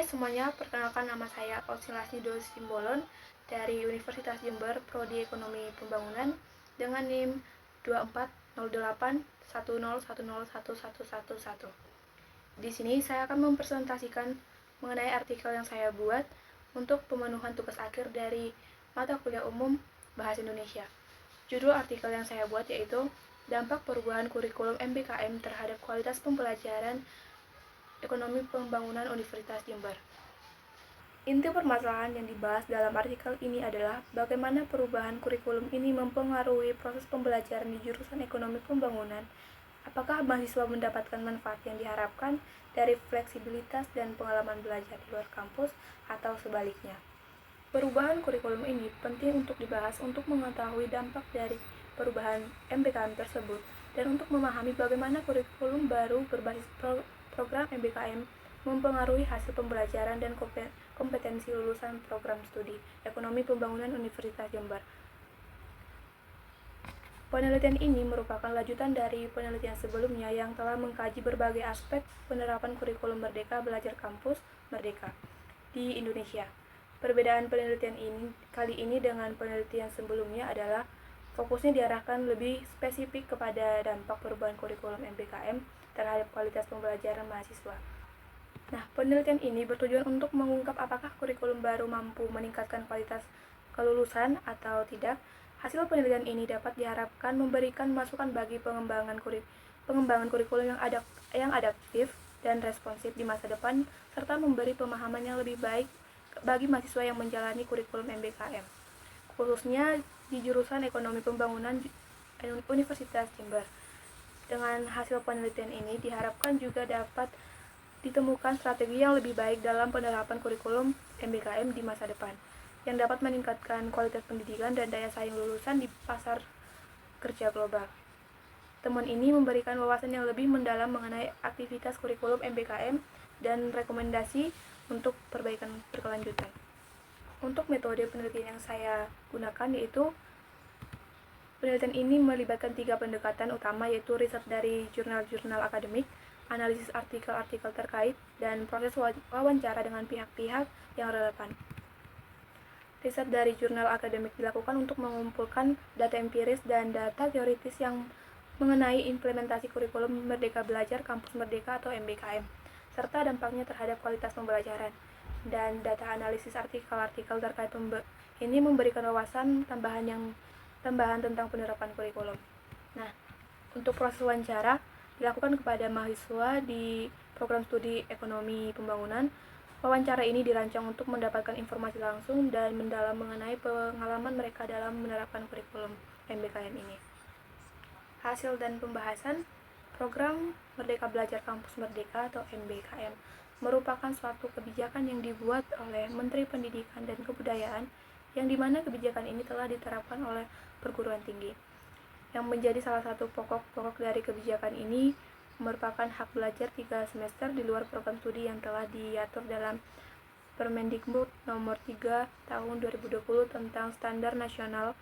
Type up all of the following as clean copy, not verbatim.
Hai semuanya, perkenalkan nama saya Ausilasi Dosi Simbolon dari Universitas Jember, Prodi Ekonomi Pembangunan dengan NIM 240810101111. Di sini saya akan mempresentasikan mengenai artikel yang saya buat untuk pemenuhan tugas akhir dari mata kuliah umum Bahasa Indonesia. Judul artikel yang saya buat yaitu Dampak Perubahan Kurikulum MBKM terhadap Kualitas Pembelajaran Ekonomi Pembangunan Universitas Jember. Inti permasalahan yang dibahas dalam artikel ini adalah bagaimana perubahan kurikulum ini mempengaruhi proses pembelajaran di jurusan ekonomi pembangunan. Apakah mahasiswa mendapatkan manfaat yang diharapkan dari fleksibilitas dan pengalaman belajar di luar kampus atau sebaliknya? Perubahan kurikulum ini penting untuk dibahas untuk mengetahui dampak dari perubahan MBKM tersebut dan untuk memahami bagaimana kurikulum baru berbasis program MBKM mempengaruhi hasil pembelajaran dan kompetensi lulusan program studi Ekonomi Pembangunan Universitas Jember. Penelitian ini merupakan lanjutan dari penelitian sebelumnya yang telah mengkaji berbagai aspek penerapan kurikulum Merdeka Belajar Kampus Merdeka di Indonesia. Perbedaan penelitian kali ini dengan penelitian sebelumnya adalah fokusnya diarahkan lebih spesifik kepada dampak perubahan kurikulum MBKM terhadap kualitas pembelajaran mahasiswa. Nah, penelitian ini bertujuan untuk mengungkap apakah kurikulum baru mampu meningkatkan kualitas kelulusan atau tidak. Hasil penelitian ini dapat diharapkan memberikan masukan bagi pengembangan kurikulum yang adaptif dan responsif di masa depan, serta memberi pemahaman yang lebih baik bagi mahasiswa yang menjalani kurikulum MBKM, khususnya di jurusan Ekonomi Pembangunan Universitas Jember. Dengan hasil penelitian ini diharapkan juga dapat ditemukan strategi yang lebih baik dalam penerapan kurikulum MBKM di masa depan, yang dapat meningkatkan kualitas pendidikan dan daya saing lulusan di pasar kerja global. Temuan ini memberikan wawasan yang lebih mendalam mengenai aktivitas kurikulum MBKM dan rekomendasi untuk perbaikan berkelanjutan. Untuk metode penelitian yang saya gunakan yaitu penelitian ini melibatkan 3 pendekatan utama, yaitu riset dari jurnal-jurnal akademik, analisis artikel-artikel terkait, dan proses wawancara dengan pihak-pihak yang relevan. Riset dari jurnal akademik dilakukan untuk mengumpulkan data empiris dan data teoritis yang mengenai implementasi kurikulum Merdeka Belajar Kampus Merdeka atau MBKM, serta dampaknya terhadap kualitas pembelajaran. Dan data analisis artikel-artikel terkait ini memberikan wawasan tambahan tentang penerapan kurikulum. Nah, untuk proses wawancara dilakukan kepada mahasiswa di program studi Ekonomi Pembangunan. Wawancara ini dirancang untuk mendapatkan informasi langsung dan mendalam mengenai pengalaman mereka dalam menerapkan kurikulum MBKM ini. Hasil dan pembahasan program Merdeka Belajar Kampus Merdeka atau MBKM merupakan suatu kebijakan yang dibuat oleh Menteri Pendidikan dan Kebudayaan, yang dimana kebijakan ini telah diterapkan oleh perguruan tinggi. Yang menjadi salah satu pokok dari kebijakan ini merupakan hak belajar 3 semester di luar program studi yang telah diatur dalam Permendikbud nomor 3 tahun 2020 tentang Standar Nasional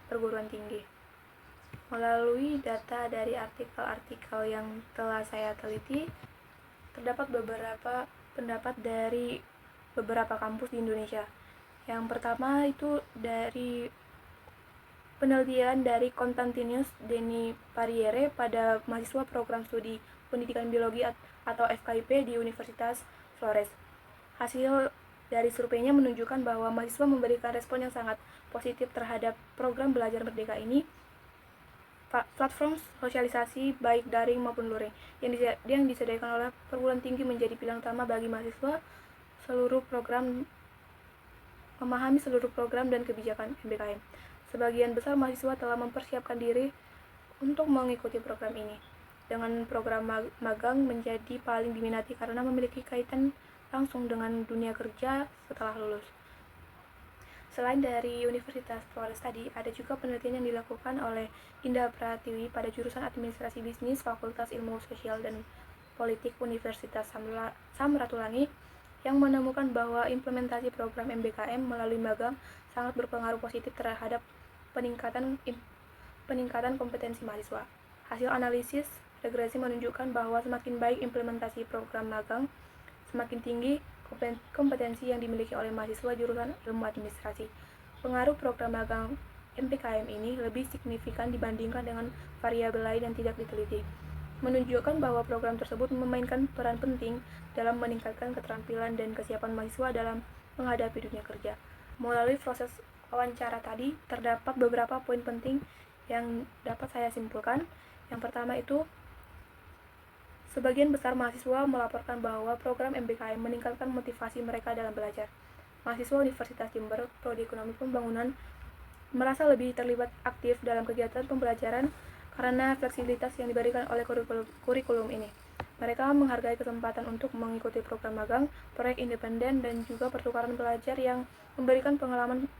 Perguruan Tinggi. Melalui data dari artikel-artikel yang telah saya teliti, terdapat beberapa pendapat dari beberapa kampus di Indonesia. Yang pertama itu dari penelitian dari Konstantinus Deni Pariere pada mahasiswa program studi Pendidikan Biologi atau FKIP di Universitas Flores. Hasil dari surveinya menunjukkan bahwa mahasiswa memberikan respon yang sangat positif terhadap program belajar merdeka ini. Platform sosialisasi baik daring maupun luring yang disediakan oleh perguruan tinggi menjadi pilihan utama bagi mahasiswa memahami seluruh program dan kebijakan MBKM. Sebagian besar mahasiswa telah mempersiapkan diri untuk mengikuti program ini. Dengan program magang menjadi paling diminati karena memiliki kaitan langsung dengan dunia kerja setelah lulus. Selain dari Universitas Flores tadi, ada juga penelitian yang dilakukan oleh Indah Pratiwi pada jurusan Administrasi Bisnis Fakultas Ilmu Sosial dan Politik Universitas Samratulangi, yang menemukan bahwa implementasi program MBKM melalui magang sangat berpengaruh positif terhadap peningkatan kompetensi mahasiswa. Hasil analisis regresi menunjukkan bahwa semakin baik implementasi program magang, semakin tinggi kompetensi yang dimiliki oleh mahasiswa jurusan ilmu administrasi. Pengaruh program magang MPKM ini lebih signifikan dibandingkan dengan variabel lain yang tidak diteliti, menunjukkan bahwa program tersebut memainkan peran penting dalam meningkatkan keterampilan dan kesiapan mahasiswa dalam menghadapi dunia kerja. Melalui proses wawancara tadi, terdapat beberapa poin penting yang dapat saya simpulkan. Yang pertama itu, sebagian besar mahasiswa melaporkan bahwa program MBKM meningkatkan motivasi mereka dalam belajar. Mahasiswa Universitas Jember, Prodi Ekonomi Pembangunan, merasa lebih terlibat aktif dalam kegiatan pembelajaran karena fleksibilitas yang diberikan oleh kurikulum ini. Mereka menghargai kesempatan untuk mengikuti program magang, proyek independen, dan juga pertukaran belajar yang memberikan pengalaman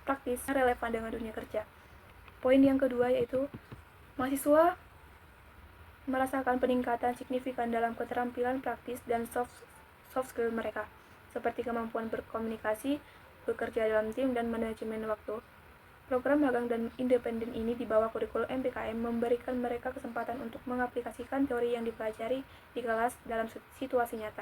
praktis relevan dengan dunia kerja. Poin yang kedua yaitu, mahasiswa merasakan peningkatan signifikan dalam keterampilan praktis dan soft skill mereka, seperti kemampuan berkomunikasi, bekerja dalam tim, dan manajemen waktu. Program magang dan independen ini di bawah kurikulum MPKM memberikan mereka kesempatan untuk mengaplikasikan teori yang dipelajari di kelas dalam situasi nyata.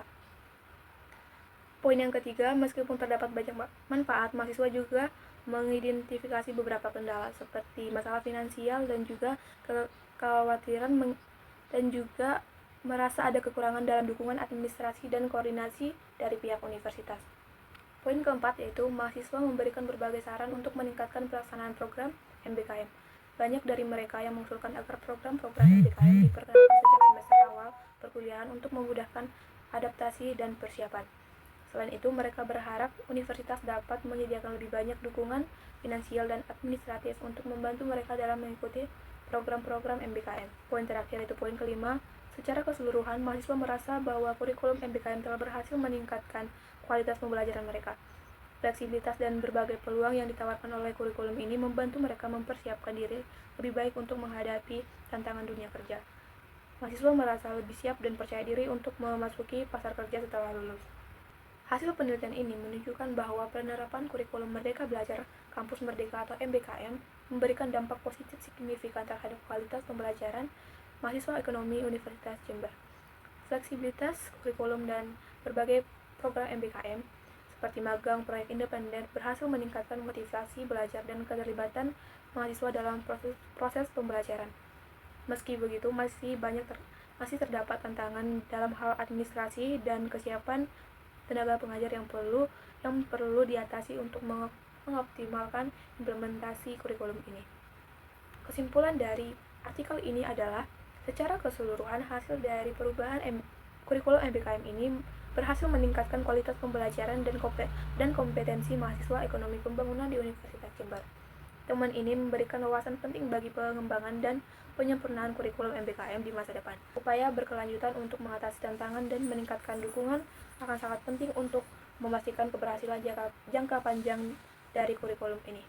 Poin yang ketiga, meskipun terdapat banyak manfaat, mahasiswa juga mengidentifikasi beberapa kendala seperti masalah finansial dan juga kekhawatiran dan juga merasa ada kekurangan dalam dukungan administrasi dan koordinasi dari pihak universitas. Poin keempat yaitu, mahasiswa memberikan berbagai saran untuk meningkatkan pelaksanaan program MBKM. Banyak dari mereka yang mengusulkan agar program-program MBKM diperkenalkan sejak semester awal perkuliahan untuk memudahkan adaptasi dan persiapan. Selain itu, mereka berharap universitas dapat menyediakan lebih banyak dukungan finansial dan administratif untuk membantu mereka dalam mengikuti program-program MBKM. Poin terakhir itu poin kelima, secara keseluruhan mahasiswa merasa bahwa kurikulum MBKM telah berhasil meningkatkan kualitas pembelajaran mereka. Fleksibilitas dan berbagai peluang yang ditawarkan oleh kurikulum ini membantu mereka mempersiapkan diri lebih baik untuk menghadapi tantangan dunia kerja. Mahasiswa merasa lebih siap dan percaya diri untuk memasuki pasar kerja setelah lulus. Hasil penelitian ini menunjukkan bahwa penerapan kurikulum Merdeka Belajar Kampus Merdeka atau MBKM memberikan dampak positif signifikan terhadap kualitas pembelajaran mahasiswa ekonomi Universitas Jember. Fleksibilitas kurikulum dan berbagai program MBKM seperti magang, proyek independen berhasil meningkatkan motivasi belajar dan keterlibatan mahasiswa dalam proses pembelajaran. Meski begitu, masih terdapat tantangan dalam hal administrasi dan kesiapan tenaga pengajar yang perlu diatasi untuk mengoptimalkan implementasi kurikulum ini. Kesimpulan dari artikel ini adalah, secara keseluruhan hasil dari perubahan kurikulum MBKM ini berhasil meningkatkan kualitas pembelajaran dan kompetensi mahasiswa ekonomi pembangunan di Universitas Jember. Temuan ini memberikan wawasan penting bagi pengembangan dan penyempurnaan kurikulum MBKM di masa depan. Upaya berkelanjutan untuk mengatasi tantangan dan meningkatkan dukungan akan sangat penting untuk memastikan keberhasilan jangka panjang dari kurikulum ini.